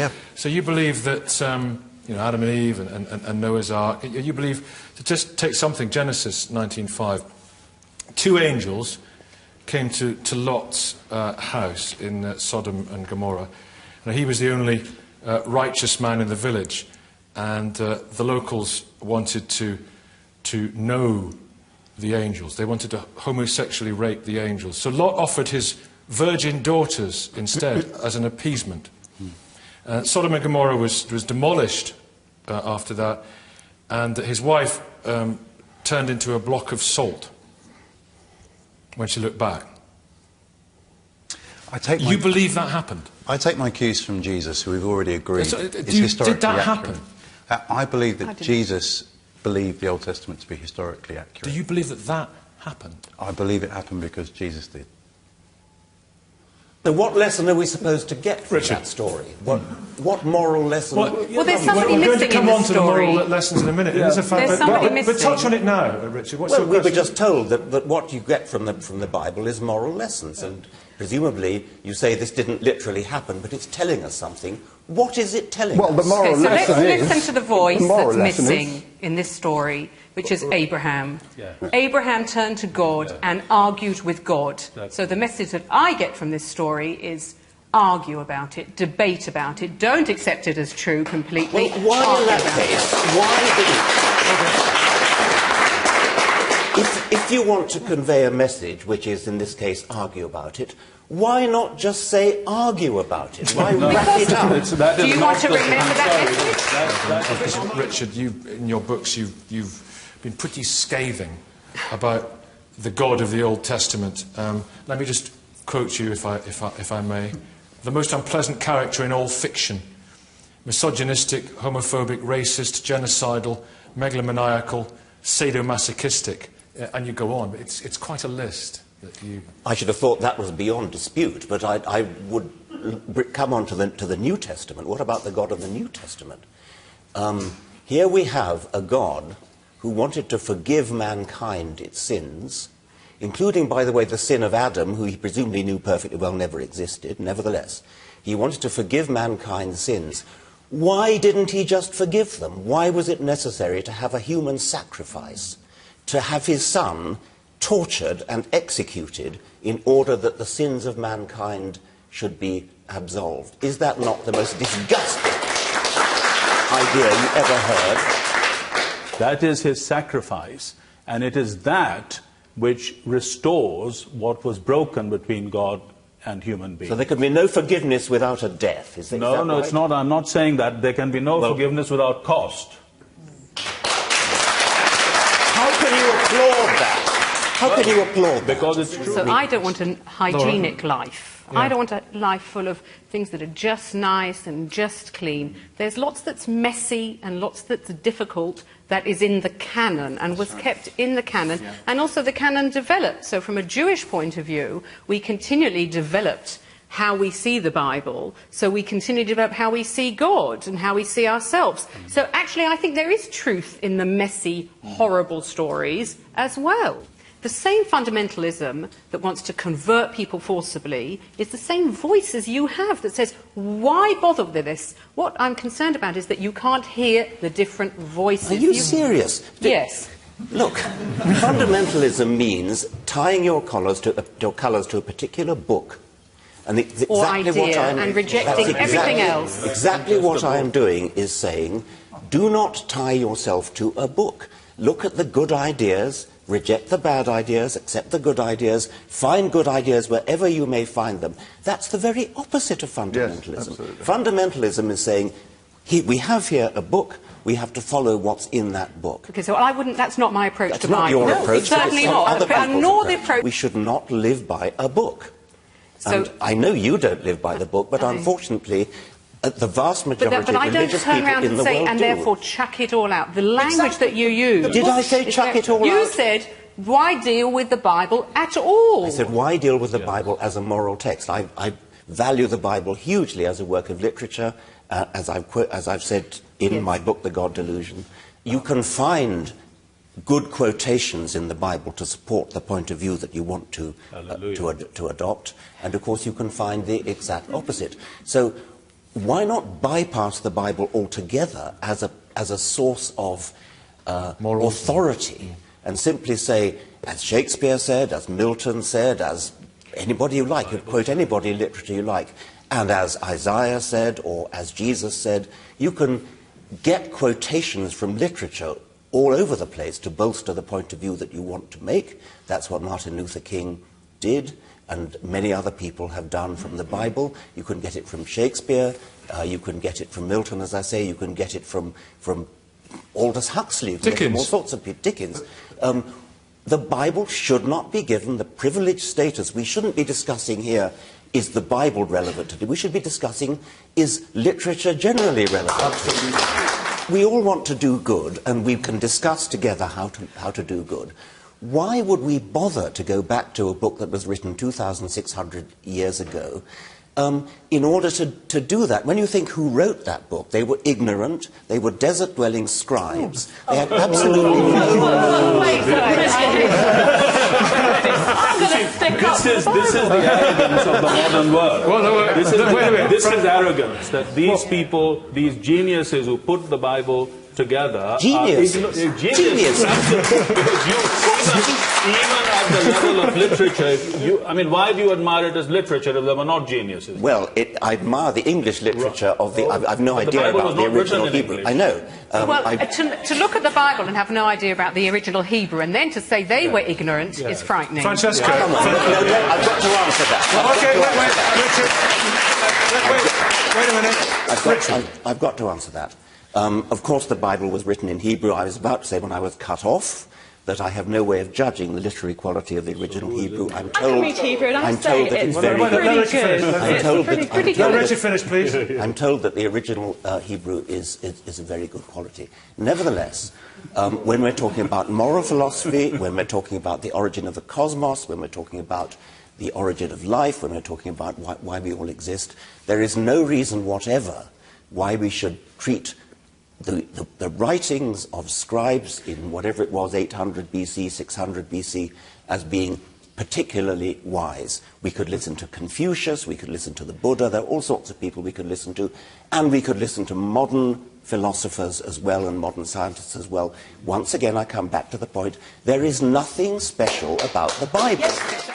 Yeah. So you believe that Adam and Eve and Noah's Ark. You believe, to just take something, Genesis 19:5, 2 angels came to Lot's house in Sodom and Gomorrah. Now, he was the only righteous man in the village, and the locals wanted to know the angels. They wanted to homosexually rape the angels. So Lot offered his virgin daughters instead as an appeasement. Sodom and Gomorrah was demolished after that, and his wife turned into a block of salt when she looked back. You believe that happened? I take my cues from Jesus, who we've already agreed is Did historically that accurate. happen? I believe that Jesus believed the Old Testament to be historically accurate. Do you believe that that happened? I believe it happened because Jesus did. So what lesson are we supposed to get from that story? What moral lesson? Well, there's somebody we're going missing to come in on this to the story. moral lessons in a minute. There's somebody missing. But touch on it now, Richard. What's Well, your we were question? just told that what you get from the Bible is moral lessons, and presumably you say this didn't literally happen, but it's telling us something. What is it telling us? Well, the moral So let's lesson is... listen to the voice the moral that's lesson missing in this story, which is Abraham. Yeah. Abraham turned to God and argued with God. So the message that I get from this story is argue about it, debate about it, don't accept it as true completely. Well, why in that case? Why didn't... If you want to convey a message, which is in this case argue about it, why not just say argue about it? Why wrap it up? Do you want to remember that message? Richard, in your books, you've been pretty scathing about the God of the Old Testament. Let me just quote you, if I may. The most unpleasant character in all fiction. Misogynistic, homophobic, racist, genocidal, megalomaniacal, sadomasochistic. And you go on, but it's quite a list that you... I should have thought that was beyond dispute, but I would come on to the New Testament. What about the God of the New Testament? Here we have a God who wanted to forgive mankind its sins, including, by the way, the sin of Adam, who he presumably knew perfectly well never existed. Nevertheless, he wanted to forgive mankind's sins. Why didn't he just forgive them? Why was it necessary to have a human sacrifice, to have his son tortured and executed in order that the sins of mankind should be absolved? Is that not the most disgusting idea you ever heard? That is his sacrifice, and it is that which restores what was broken between God and human beings. So there can be no forgiveness without a death, is that No, right? it's not. I'm not saying that. There can be no forgiveness without cost. How can you applaud that? How can you applaud that? Because it's true. So I don't want a hygienic life. I don't want a life full of things that are just nice and just clean. There's lots that's messy and lots that's difficult that is in the canon and was kept in the canon. And also the canon developed. So from a Jewish point of view, we continually developed how we see the Bible, so we continue to develop how we see God and how we see ourselves. So actually I think there is truth in the messy, horrible stories as well. The same fundamentalism that wants to convert people forcibly is the same voice as you have that says, why bother with this? What I'm concerned about is that you can't hear the different voices. Are you serious? Yes. Look, fundamentalism means tying your colours to a particular book. And Or idea, and rejecting everything else. Exactly what I am doing is saying, do not tie yourself to a book. Look at the good ideas, reject the bad ideas, accept the good ideas, find good ideas wherever you may find them. That's the very opposite of fundamentalism. Yes, fundamentalism is saying, we have here a book, we have to follow what's in that book. Okay, so that's not my approach That's to not Bible. your approach. Certainly it's not. Other people's Nor the approach. We should not live by a book. So, and I know you don't live by the book, but unfortunately, the vast majority but I of don't religious turn people around in and the say, world and do. therefore chuck it all out. The language that you use... Did I say chuck it all out? You said, why deal with the Bible at all? I said, why deal with the Bible as a moral text? I value the Bible hugely as a work of literature, as I've said in my book, The God Delusion. You can find good quotations in the Bible to support the point of view that you want to adopt, and of course you can find the exact opposite. So why not bypass the Bible altogether as a source of authority, and simply say, as Shakespeare said, as Milton said, as anybody you like, you quote anybody in literature you like, and as Isaiah said, or as Jesus said, you can get quotations from literature all over the place to bolster the point of view that you want to make. That's what Martin Luther King did, and many other people have done from the Bible. You can get it from Shakespeare, you can get it from Milton, as I say, you can get it from Aldous Huxley, from all sorts of people, Dickens. The Bible should not be given the privileged status. We shouldn't be discussing here, is the Bible relevant today? We should be discussing, is literature generally relevant? Absolutely. We all want to do good, and we can discuss together how to do good. Why would we bother to go back to a book that was written 2,600 years ago in order to do that? When you think who wrote that book, they were ignorant, they were desert-dwelling scribes, they had absolutely no... This is the arrogance of the modern world. This is arrogance, that these people, these geniuses who put the Bible together... Genius. Genius. Even at the level of literature, I mean, why do you admire it as literature if they were not geniuses? Well, I admire the English literature of the... I've no idea about the original Hebrew. I know. To look at the Bible and have no idea about the original Hebrew, and then to say they were ignorant is frightening. Francesca. Come on. No, I've got to answer that. Wait a minute. I've got to answer that. Of course, the Bible was written in Hebrew. I was about to say, when I was cut off, that I have no way of judging the literary quality of the original Hebrew. I'm told, I can read Hebrew, and I'm told that it's very good. I'm told that the original Hebrew is a very good quality. Nevertheless, when we're talking about moral philosophy, when we're talking about the origin of the cosmos, when we're talking about the origin of life, when we're talking about why we all exist, there is no reason whatever why we should treat the writings of scribes in whatever it was, 800 BC, 600 BC, as being particularly wise. We could listen to Confucius, we could listen to the Buddha, there are all sorts of people we could listen to, and we could listen to modern philosophers as well and modern scientists as well. Once again, I come back to the point, there is nothing special about the Bible. Yes.